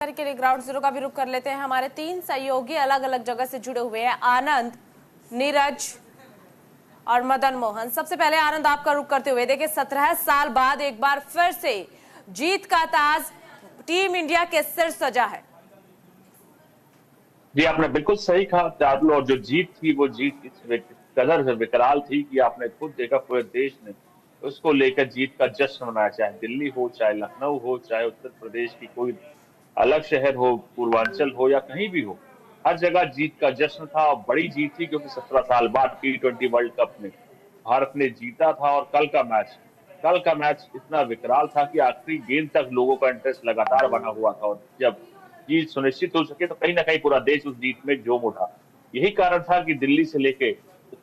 के लिए ground zero का भी रुख कर लेते हैं। हमारे तीन सहयोगी अलग अलग जगह से जुड़े हुए हैं, आनंद, नीरज और मदन मोहन। सबसे पहले आनंद, आपका रुख करते हुए, देखिए 17 साल बाद एक बार फिर से जीत का ताज टीम इंडिया के सिर सजा है। जी, आपने बिल्कुल सही कहा चारुल। और जो जीत थी वो जीत इस कदर से विकराल थी कि आपने खुद देखा पूरे देश ने उसको लेकर जीत का जश्न मनाया, चाहे दिल्ली हो, चाहे लखनऊ हो, चाहे उत्तर प्रदेश की कोई अलग शहर हो, पूर्वांचल हो या कहीं भी हो। हर जगह जीत का जश्न था और बड़ी जीत थी क्योंकि 17 साल बाद T20 वर्ल्ड कप में भारत ने जीता था। और कल का मैच इतना विकराल था कि आखिरी गेंद तक लोगों का इंटरेस्ट लगातार बना हुआ था। और जब जीत सुनिश्चित हो सके तो कहीं ना कहीं पूरा देश उस जीत में झूम उठा। यही कारण था कि दिल्ली से लेके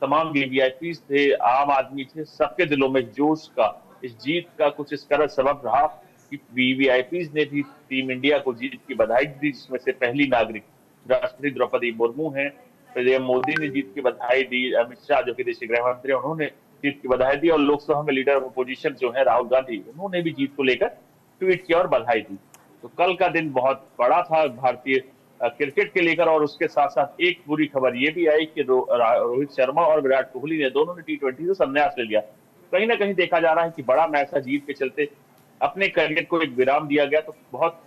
तमाम वीवीआईपी थे, आम आदमी थे, सबके दिलों में जोश का इस जीत का कुछ इस तरह सबब रहा कि वीवीआईपी ने भी टीम इंडिया को जीत की बधाई दी, जिसमें से पहली नागरिक राष्ट्रपति द्रौपदी मुर्मू हैं। पीएम मोदी ने जीत की बधाई दी, अमित शाह जो कि देश के गृह मंत्री, उन्होंने जीत की बधाई दी, और लोकसभा में लीडर ऑफ अपोजिशन जो है राहुल गांधी, उन्होंने भी जीत को लेकर ट्वीट किया और बधाई दी। तो कल का दिन बहुत बड़ा था भारतीय क्रिकेट के लेकर। और उसके साथ साथ एक बुरी खबर ये भी आई कि रोहित शर्मा और विराट कोहली ने दोनों ने T20 से संन्यास ले लिया। कहीं ना कहीं देखा जा रहा है कि बड़ा मैच था, जीत के चलते अपने करियर को एक विराम दिया गया। तो बहुत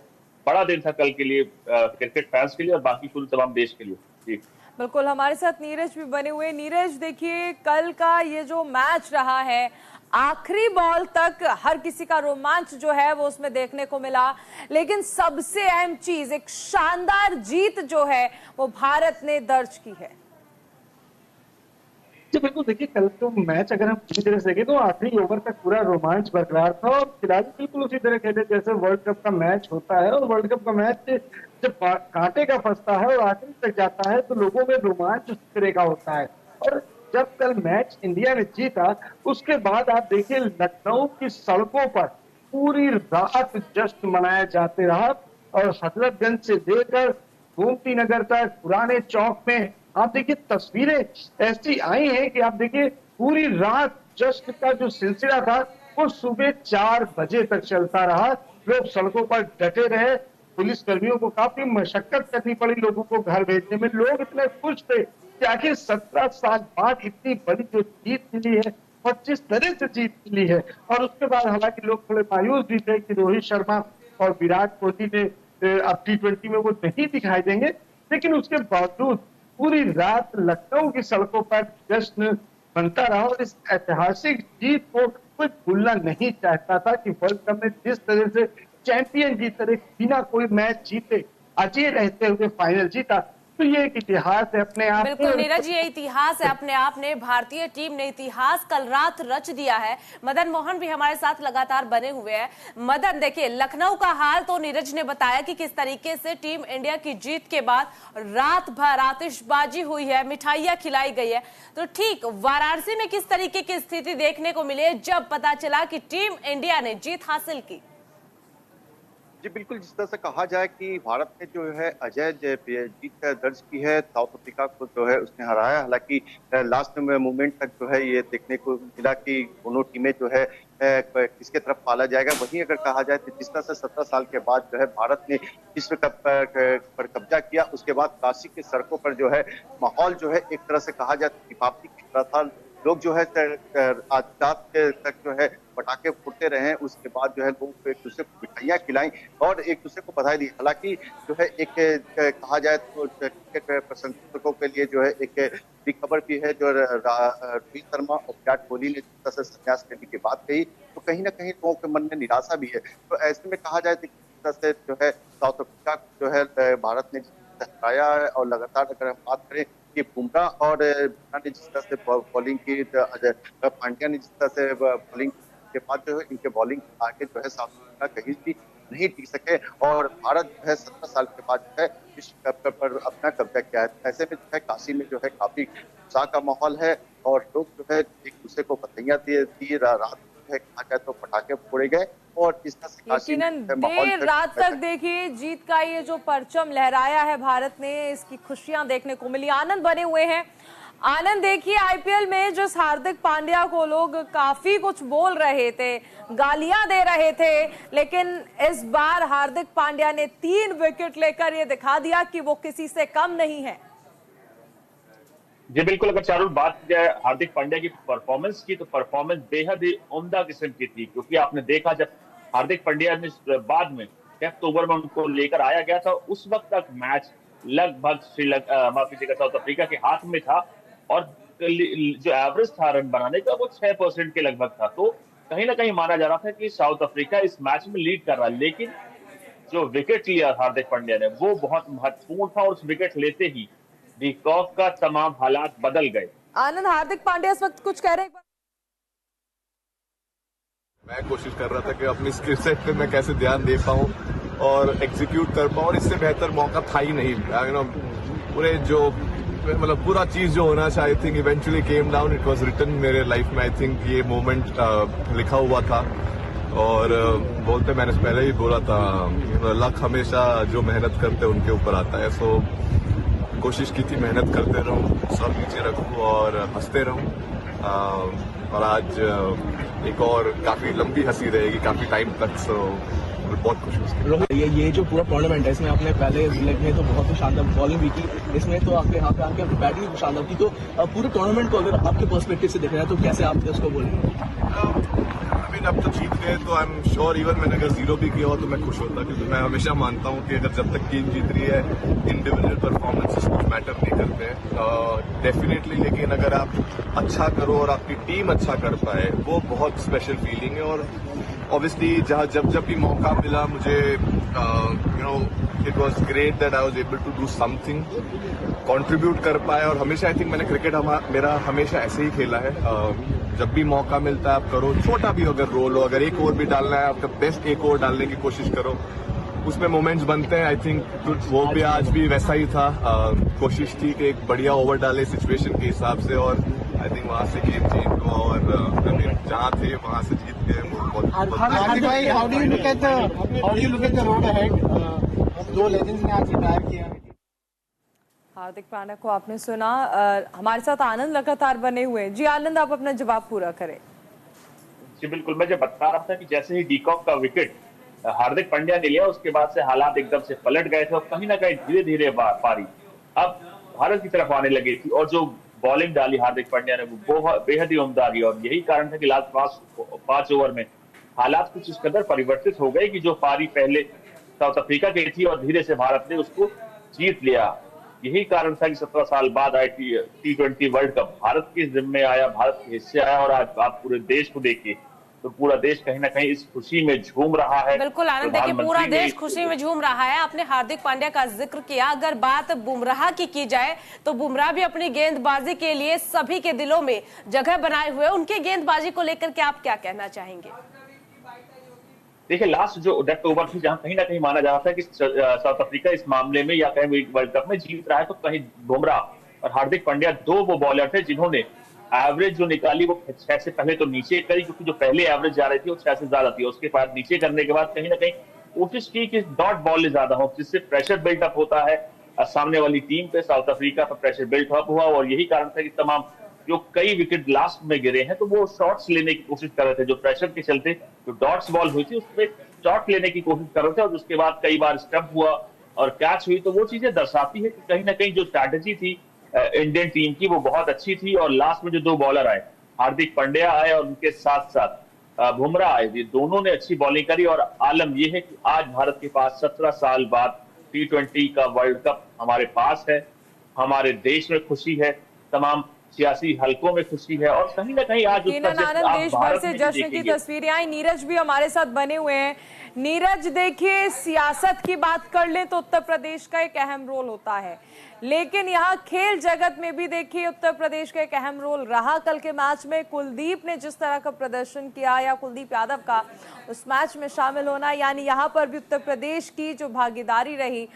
बड़ा दिन था कल के लिए, क्रिकेट फैंस के लिए और बाकी पूरे तमाम देश के लिए। जी बिल्कुल, हमारे साथ नीरज भी बने हुए। नीरज, देखिए कल का ये जो मैच रहा है, आखिरी बॉल तक हर किसी का रोमांच जो है वो उसमें देखने को मिला, लेकिन सबसे अहम चीज, एक शानदार जीत जो है वो भारत ने दर्ज की है। जी बिल्कुल, देखिए कल तो मैच अगर हम पूरी तरह से देखें तो आखिरी ओवर तक पूरा रोमांच बरकरार था और खिलाड़ी बिल्कुल उसी तरह खेले जैसे वर्ल्ड कप का मैच होता है। और वर्ल्ड कप का मैच जब कांटे का फंसता है और आखिरी तक जाता है तो लोगों में रोमांच उस तरह का होता है। और जब कल मैच इंडिया ने जीता उसके बाद आप देखिए लखनऊ की सड़कों पर पूरी रात जश्न मनाया जाते रहा। और हजरतगंज से लेकर गोमती नगर तक, पुराने चौक में आप देखिए तस्वीरें ऐसी आई हैं कि आप देखिए पूरी रात जश्न का जो सिलसिला था वो सुबह 4 बजे तक चलता रहा। लोग सड़कों पर डटे रहे, पुलिस कर्मियों को काफी मशक्कत करनी पड़ी लोगों को घर भेजने में। लोग इतने खुश थे कि आखिर 17 साल बाद इतनी बड़ी जो जीत मिली है और जिस तरह से जीत मिली है। और उसके बाद हालांकि लोग थोड़े मायूस भी थे कि रोहित शर्मा और विराट कोहली ने अब T20 में वो नहीं दिखाई देंगे, लेकिन उसके बावजूद पूरी रात लखनऊ की सड़कों पर जश्न बनता रहा। और इस ऐतिहासिक जीत को कोई भूलना नहीं चाहता था कि वर्ल्ड कप में जिस तरह से चैंपियन जीत रहे, बिना कोई मैच जीते अजय रहते हुए फाइनल जीता, तो ये एक इतिहास है अपने आप में। बिल्कुल नीरज, ये इतिहास है अपने आप में। भारतीय टीम ने इतिहास कल रात रच दिया है। मदन मोहन भी हमारे साथ लगातार बने हुए हैं। मदन, देखिए लखनऊ का हाल तो नीरज ने बताया कि किस तरीके से टीम इंडिया की जीत के बाद रात भर आतिशबाजी हुई है, मिठाइयां खिलाई गई है। तो ठीक वाराणसी में किस तरीके की स्थिति देखने को मिली जब पता चला कि टीम इंडिया ने जीत हासिल की? जी बिल्कुल, जिस तरह से कहा जाए कि भारत ने जो है अजय जीत दर्ज की है, साउथ अफ्रीका को जो है उसने हराया। हालांकि लास्ट में मूवमेंट तक जो है ये देखने को मिला कि दोनों टीमें जो है किसके तरफ पाला जाएगा। वहीं अगर कहा जाए तो जिस तरह से 17 साल के बाद जो है भारत ने विश्व कप पर कब्जा किया, उसके बाद काशी की सड़कों पर जो है माहौल जो है एक तरह से कहा जाए तो दीपावली की तरह था। लोग जो है आज रात तक जो है पटाखे फूटते रहे। उसके बाद जो है लोग एक दूसरे को मिठाइयां खिलाई और एक दूसरे को बधाई दी। हालांकि जो है एक कहा जाए तो क्रिकेट प्रशंसकों के लिए जो है एक बड़ी खबर भी है, जो रोहित शर्मा और विराट कोहली ने जिस तरह से संन्यास लेने की बात कही तो कहीं ना कहीं लोगों के मन में निराशा भी है। तो ऐसे में कहा जाए तो किस तरह से जो है साउथ अफ्रीका जो है भारत ने हराया है। और लगातार अगर हम बात करें कि बुमराह और ने जिस तरह से बॉलिंग की, पांड्या ने जिस तरह से बॉलिंग के बाद जो है इनके बॉलिंग आगे जो है साउथ अफ्रीका कहीं भी नहीं टिक सके और भारत जो है 17 साल के बाद जो है विश्व कप पर अपना कब्जा किया है। ऐसे में जो है काशी में जो है काफी उत्साह का माहौल है और लोग जो है एक दूसरे को बधाइयां दी। रात जो है कहा जाए तो पटाखे फोड़े गए और इस तरह से यकीनन देर रात तक देखिए जीत का ये जो परचम लहराया है भारत ने, इसकी खुशियां देखने को मिली। आनंद बने हुए हैं। आनंद, देखिए आईपीएल में जो हार्दिक पांड्या को लोग काफी कुछ बोल रहे थे, गालियां दे रहे थे, लेकिन इस बार हार्दिक पांड्या ने 3 विकेट लेकर ये दिखा दिया कि वो किसी से कम नहीं है। जी बिल्कुल, अगर चारुल बात की जाए हार्दिक पांड्या की परफॉर्मेंस की, तो परफॉर्मेंस बेहद ही उम्दा किस्म की थी, क्योंकि आपने देखा जब हार्दिक पांड्या ने बाद में टेस्ट ओवर में उनको लेकर आया गया था, उस वक्त तक मैच लगभग श्रीलंका, माफ कीजिएगा, साउथ अफ्रीका के हाथ में था, और जो एवरेज था रन बनाने का वो 6% के लगभग था। तो कहीं ना कहीं माना जा रहा था कि साउथ अफ्रीका इस मैच में लीड कर रहा है, लेकिन जो विकेट लिया हार्दिक पांड्या ने वो बहुत महत्वपूर्ण था, और उस विकेट लेते ही डिकॉक का तमाम हालात बदल गए। आनंद, हार्दिक पांड्या इस वक्त कुछ कह रहे हैं? मैं कोशिश कर रहा था कि अपनी स्किल सेट पे मैं कैसे ध्यान दे पाऊँ और एग्जीक्यूट कर पाऊँ, और इससे बेहतर मौका था ही नहीं। पूरे जो मतलब पूरा चीज जो होना चाहिए, I think eventually came down, it was written मेरे लाइफ में। आई थिंक ये मोमेंट लिखा हुआ था, और बोलते मैंने पहले ही बोला था, लक हमेशा जो मेहनत करते हैं उनके ऊपर आता है। सो कोशिश की थी मेहनत करते रहूं, सर नीचे रखूं और हंसते रहूं, और आज एक और काफी लंबी हंसी रहेगी काफी टाइम तक। सो बहुत खुश। ये जो पूरा टूर्नामेंट है, इसमें आपने पहले लेग में तो बहुत ही शानदार बॉलिंग भी की, इसमें तो आपके यहाँ पे आके बैटिंग भी शानदार की। तो पूरे टूर्नामेंट को अगर आपके पर्सपेक्टिव से देखना है तो कैसे आप उसको बोलेंगे? अब तो जीत गए तो आई एम श्योर, इवन मैंने अगर 0 भी किया हो तो मैं खुश होता, क्योंकि मैं हमेशा मानता हूँ कि अगर जब तक टीम जीत रही है इंडिविजुअल परफॉर्मेंसेस कुछ मैटर नहीं करते हैं डेफिनेटली, लेकिन अगर आप अच्छा करो और आपकी टीम अच्छा कर पाए वो बहुत स्पेशल फीलिंग है। और ऑब्वियसली जब भी मौका मिला मुझे, it was great that I was able to do something, contribute कर पाए। और हमेशा आई थिंक मैंने क्रिकेट मेरा हमेशा ऐसे ही खेला है, जब भी मौका मिलता है आप करो, छोटा भी अगर रोल हो, अगर एक ओवर भी डालना है आपका बेस्ट एक ओवर डालने की कोशिश करो, उसमें मोमेंट्स बनते हैं। आई थिंक वो भी आज भी वैसा ही था, कोशिश थी कि एक बढ़िया ओवर डाले सिचुएशन के हिसाब से, और आई थिंक वहां से गेम चेंज हुआ, और जहां थे वहां से जीत गए। How do you look at the road ahead? 2 legends ने आज रिटायर किया है। हार्दिक पांड्या को आपने सुना। हमारे साथ आनंद लगातार बने हुए हैं। जी आनंद, आप अपना जवाब पूरा करें। जी बिल्कुल, मैं जब बता रहा था कि जैसे ही डिकॉक का विकेट हार्दिक पांड्या ने लिया, उसके बाद से हालात एकदम से पलट गए थे, और कहीं ना कहीं धीरे धीरे पारी अब भारत की तरफ आने लगी थी, और जो बॉलिंग डाली हार्दिक पांड्या ने वो बेहद ही उम्दा रही, और यही कारण था कि लास्ट 5 ओवर में हालात कुछ इस कदर परिवर्तित हो गए कि जो पारी पहले साउथ अफ्रीका की थी और धीरे से भारत ने उसको जीत लिया। यही कारण था कि 17 साल बाद आई T20 वर्ल्ड कप भारत के जिम्मे आया, भारत के हिस्से आया, और आज आप पूरे देश को देखिए तो पूरा देश कहीं ना कहीं इस खुशी में झूम रहा है। बिल्कुल आनंद, देखिए पूरा देश खुशी में झूम रहा है। आपने हार्दिक पांड्या का जिक्र किया, अगर बात बुमराह की जाए तो बुमराह भी अपनी गेंदबाजी के लिए सभी के दिलों में जगह बनाए हुए, उनके गेंदबाजी को लेकर के आप क्या कहना चाहेंगे? देखिए लास्ट जो डेथ ओवर थी, जहां कहीं ना कहीं माना जा रहा था कि साउथ अफ्रीका इस मामले में या कहीं वर्ल्ड कप में जीत रहा है, तो कहीं बुमराह और हार्दिक पांड्या 2 वो बॉलर थे जिन्होंने एवरेज जो निकाली वो 6 से पहले तो नीचे करी, क्योंकि जो पहले एवरेज जा रही थी वो 6 से ज्यादा थी। उसके बाद नीचे करने के बाद कहीं ना कहीं कोशिश की कि डॉट बॉल ज्यादा हो, जिससे प्रेशर बिल्टअप होता है सामने वाली टीम पे। साउथ अफ्रीका पर प्रेशर बिल्टअप हुआ, और यही कारण था कि तमाम जो कई विकेट लास्ट में गिरे हैं तो वो शॉट्स लेने की कोशिश कर रहे थे, जो प्रेशर के चलते जो डॉट्स बॉल हुई थी उसमें शॉट लेने की कोशिश कर रहे थे, और उसके बाद कई बार स्टंप हुआ और कैच हुई। तो वो चीजें दर्शाती है कि कहीं ना कहीं जो स्ट्रैटेजी थी इंडियन टीम की वो बहुत अच्छी थी। और लास्ट में जो 2 बॉलर आए, हार्दिक पांड्या आए और उनके साथ साथ बुमराह आए, ये दोनों ने अच्छी बॉलिंग करी। और आलम यह है कि आज भारत के पास 17 साल बाद T20 का वर्ल्ड कप हमारे पास है, हमारे देश में खुशी है, तमाम सियासी हलकों में खुशी है, और कहीं ना कहीं आज आनंद देश भर से जश्न की तस्वीरें आई। नीरज भी हमारे साथ बने हुए हैं। नीरज, देखिए सियासत की बात कर ले तो उत्तर प्रदेश का एक अहम रोल होता है, लेकिन यहाँ खेल जगत में भी देखिए उत्तर प्रदेश का एक अहम रोल रहा। कल के मैच में कुलदीप ने जिस तरह का प्रदर्शन किया, या कुलदीप यादव का उस मैच में शामिल होना, यानी यहाँ पर भी उत्तर प्रदेश की जो भागीदारी रही